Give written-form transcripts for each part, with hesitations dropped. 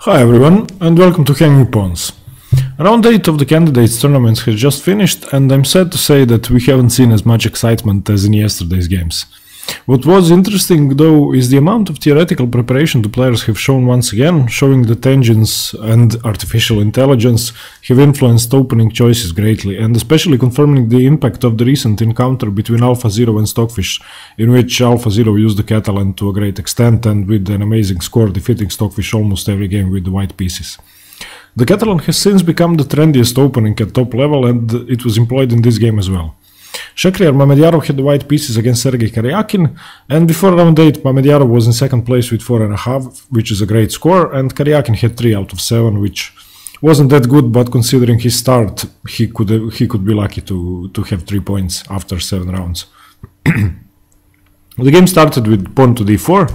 Hi everyone, and welcome to Hanging Pawns. Round 8 of the candidates tournaments has just finished, and I'm sad to say that we haven't seen as much excitement as in yesterday's games. What was interesting though is the amount of theoretical preparation the players have shown once again, showing that engines and artificial intelligence have influenced opening choices greatly, and especially confirming the impact of the recent encounter between Alpha Zero and Stockfish, in which Alpha Zero used the Catalan to a great extent and with an amazing score defeating Stockfish almost every game with the white pieces. The Catalan has since become the trendiest opening at top level, and it was employed in this game as well. Shakhriyar Mamedyarov had the white pieces against Sergey Karjakin, and before round 8 Mamedyarov was in second place with 4.5, which is a great score, and Karjakin had 3 out of 7, which wasn't that good, but considering his start, he could be lucky to have 3 points after 7 rounds. The game started with pawn to d4,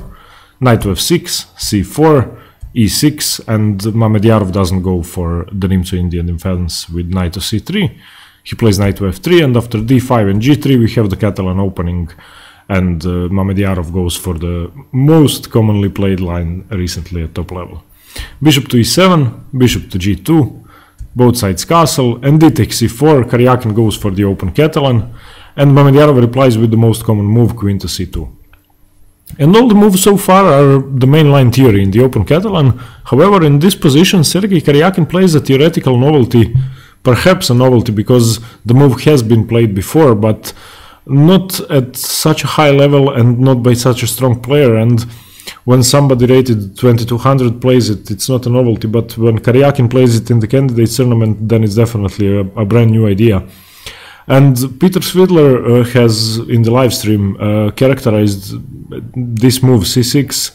knight to f6, c4, e6, and Mamedyarov doesn't go for the Nimzo Indian defense with knight to c3. He plays knight to f3, and after d5 and g3 we have the Catalan opening, and Mamedyarov goes for the most commonly played line recently at top level. Bishop to e7, bishop to g2, both sides castle, and d takes c4, Karjakin goes for the Open Catalan, and Mamedyarov replies with the most common move, queen to c2. And all the moves so far are the mainline theory in the Open Catalan. However, in this position Sergey Karjakin plays a theoretical novelty, perhaps a novelty because the move has been played before, but not at such a high level and not by such a strong player, and when somebody rated 2200 plays it, it's not a novelty, but when Karjakin plays it in the candidates tournament, then it's definitely a brand new idea. And Peter Svidler has, in the live stream, characterized this move c6,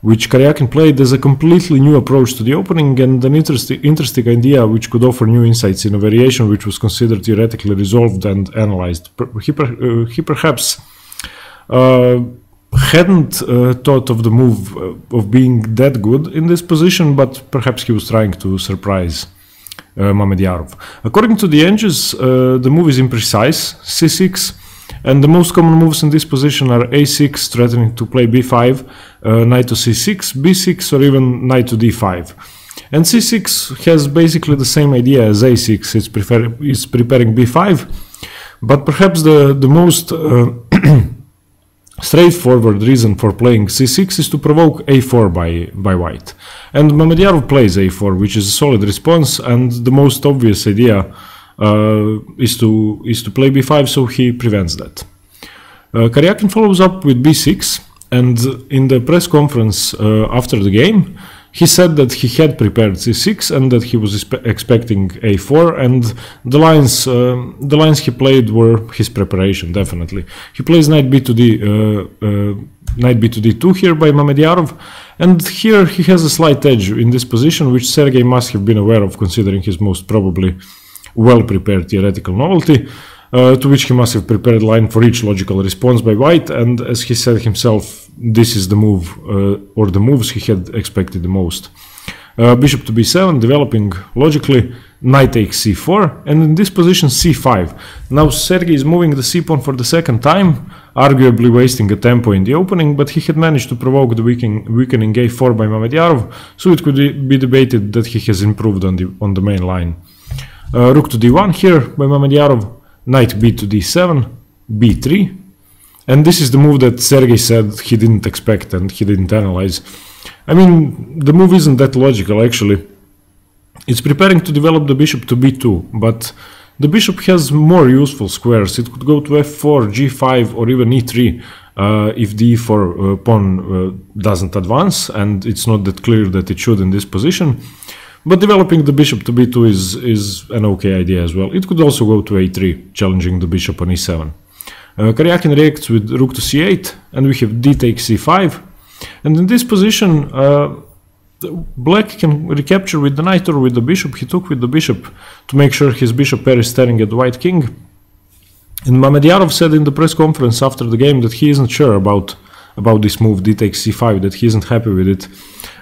which Karjakin played as a completely new approach to the opening and an interesting idea which could offer new insights in a variation which was considered theoretically resolved and analyzed. He perhaps hadn't thought of the move of being that good in this position, but perhaps he was trying to surprise Mamedyarov. According to the engines, the move is imprecise, c6, and the most common moves in this position are a6, threatening to play b5, knight to c6, b6, or even knight to d5. And c6 has basically the same idea as a6, it's preparing b5, but perhaps the most straightforward reason for playing c6 is to provoke a4 by white. And Mamedyarov plays a4, which is a solid response, and the most obvious idea is to play b5, so he prevents that. Karjakin follows up with b6, and in the press conference after the game he said that he had prepared c6 and that he was expecting a4, and the lines he played were his preparation, definitely. He plays knight b to d2 here by Mamedyarov, and here he has a slight edge in this position, which Sergey must have been aware of considering his most probably well-prepared theoretical novelty, to which he must have prepared line for each logical response by white, and as he said himself, this is the move, or the moves he had expected the most. Bishop to b7, developing logically, knight takes c4, and in this position c5. Now Sergey is moving the c-pawn for the second time, arguably wasting a tempo in the opening, but he had managed to provoke the weakening a4 by Mamedyarov, so it could be debated that he has improved on the main line. Rook to d1 here by Mamedyarov, knight b to d7, b3, and this is the move that Sergey said he didn't expect and he didn't analyze. I mean, the move isn't that logical actually. It's preparing to develop the bishop to b2, but the bishop has more useful squares. It could go to f4, g5, or even e3 if the e4 pawn doesn't advance, and it's not that clear that it should in this position. But developing the bishop to b2 is an okay idea as well. It could also go to a3, challenging the bishop on e7. Karjakin reacts with rook to c8, and we have d takes c5. And in this position, black can recapture with the knight or with the bishop. He took with the bishop to make sure his bishop pair is staring at the white king. And Mamedyarov said in the press conference after the game that he isn't sure about this move, d takes c5, that he isn't happy with it.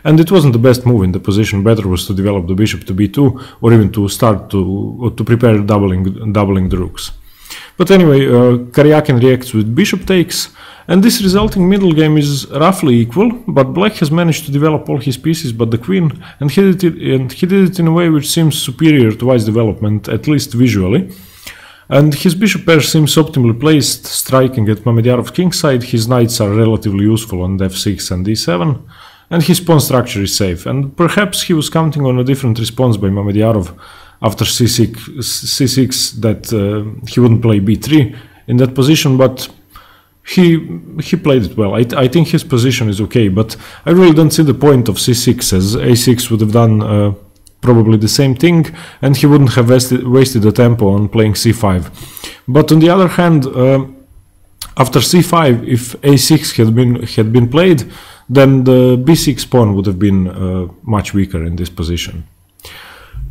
And it wasn't the best move in the position. Better was to develop the bishop to b2, or even to start to prepare doubling the rooks. But anyway, Karjakin reacts with bishop takes, and this resulting middle game is roughly equal, but black has managed to develop all his pieces but the queen, and he did it in a way which seems superior to white's development, at least visually. And his bishop pair seems optimally placed, striking at Mamedyarov's king side. His knights are relatively useful on f6 and d7, and his pawn structure is safe. And perhaps he was counting on a different response by Mamedyarov after c6 that he wouldn't play b3 in that position, but he played it well. I think his position is okay, but I really don't see the point of c6, as a6 would have done probably the same thing, and he wouldn't have wasted the tempo on playing c5. But on the other hand, after c5, if a6 had been played, then the b6 pawn would have been much weaker in this position.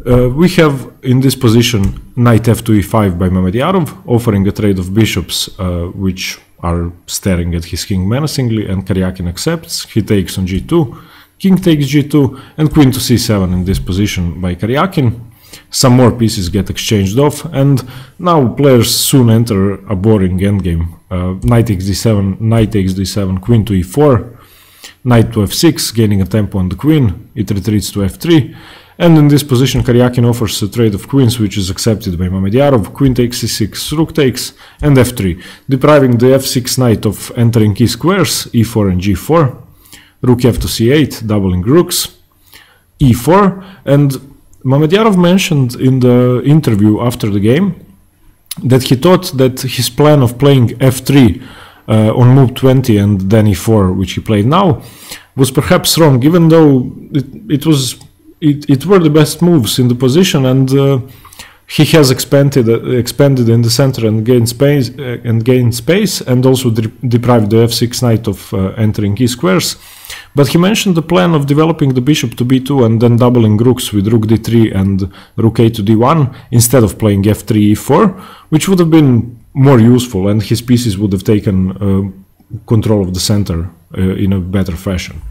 We have in this position knight f2 e5 by Mamedyarov, offering a trade of bishops which are staring at his king menacingly, and Karjakin accepts. He takes on g2, king takes g2, and queen to c7 in this position by Karjakin. Some more pieces get exchanged off, and now players soon enter a boring endgame. Knight takes d7, knight takes d7, queen to e4, knight to f6, gaining a tempo on the queen. It retreats to f3, and in this position Karjakin offers a trade of queens, which is accepted by Mamedyarov. Queen takes c6, rook takes, and f3, depriving the f6 knight of entering key squares, e4 and g4. Rook f to c8, doubling rooks, e4, and Mamedyarov mentioned in the interview after the game that he thought that his plan of playing f3 on move 20 and then e4, which he played now, was perhaps wrong, even though it were the best moves in the position, and he has expanded in the center and gained space, and also deprived the f6 knight of entering key squares. But he mentioned the plan of developing the bishop to b2 and then doubling rooks with rook d3 and rook a to d1 instead of playing f3 e4, which would have been more useful, and his pieces would have taken control of the center in a better fashion.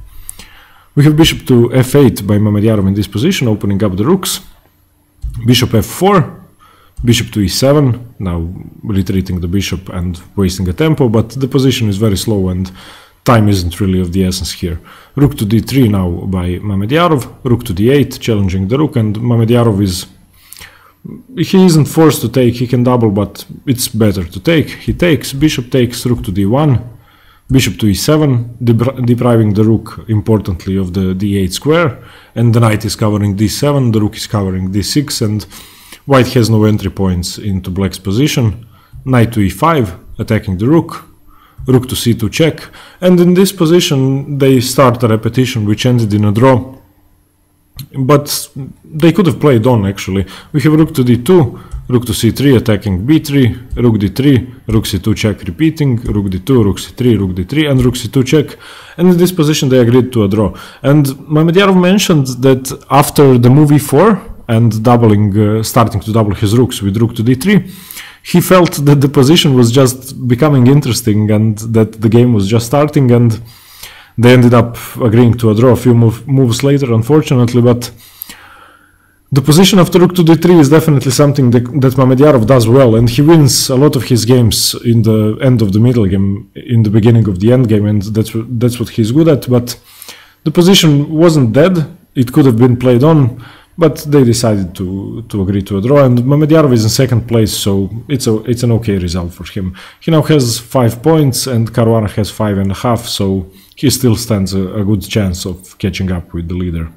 We have bishop to f8 by Mamedyarov in this position, opening up the rooks. Bishop f4, bishop to e7, now retreating the bishop and wasting a tempo, but the position is very slow and time isn't really of the essence here. Rook to d3 now by Mamedyarov, rook to d8, challenging the rook, and Mamedyarov he isn't forced to take, he can double, but it's better to take. He takes, bishop takes, rook to d1, bishop to e7, depriving the rook, importantly, of the d8 square, and the knight is covering d7, the rook is covering d6, and white has no entry points into black's position. Knight to e5, attacking the rook, rook to c2 check, and in this position they start a repetition which ended in a draw, but they could have played on actually. We have rook to d2, rook to c3, attacking b3, rook d3, rook c2 check, repeating, rook d2, rook c3, rook d3, and rook c2 check, and in this position they agreed to a draw. And Mamedyarov mentioned that after the move e4 and starting to double his rooks with rook to d3, he felt that the position was just becoming interesting and that the game was just starting, and they ended up agreeing to a draw a few moves later, unfortunately. But the position after rook to d3 is definitely something that Mamedyarov does well, and he wins a lot of his games in the end of the middle game, in the beginning of the end game, and that's what he's good at. But the position wasn't dead, it could have been played on, but they decided to agree to a draw, and Mamedyarov is in second place, so it's an okay result for him. He now has 5 points and Caruana has 5.5, so he still stands a good chance of catching up with the leader.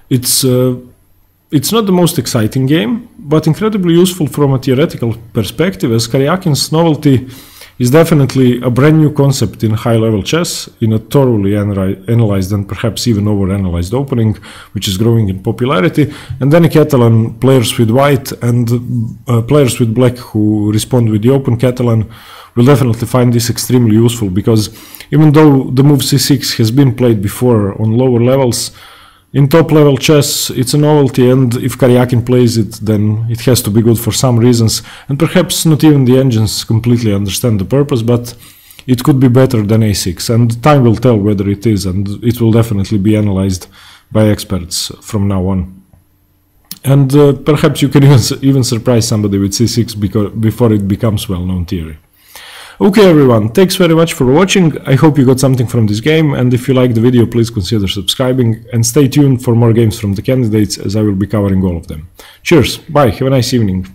It's not the most exciting game, but incredibly useful from a theoretical perspective, as Karjakin's novelty is definitely a brand new concept in high-level chess, in a thoroughly analyzed and perhaps even over-analyzed opening, which is growing in popularity. And then Catalan players with white and players with black who respond with the Open Catalan will definitely find this extremely useful, because even though the move c6 has been played before on lower levels, in top-level chess it's a novelty, and if Karjakin plays it, then it has to be good for some reasons, and perhaps not even the engines completely understand the purpose, but it could be better than a6, and time will tell whether it is, and it will definitely be analyzed by experts from now on. And perhaps you can even surprise somebody with c6 before it becomes well-known theory. Okay everyone, thanks very much for watching. I hope you got something from this game, and if you liked the video, please consider subscribing and stay tuned for more games from the candidates, as I will be covering all of them. Cheers, bye, have a nice evening.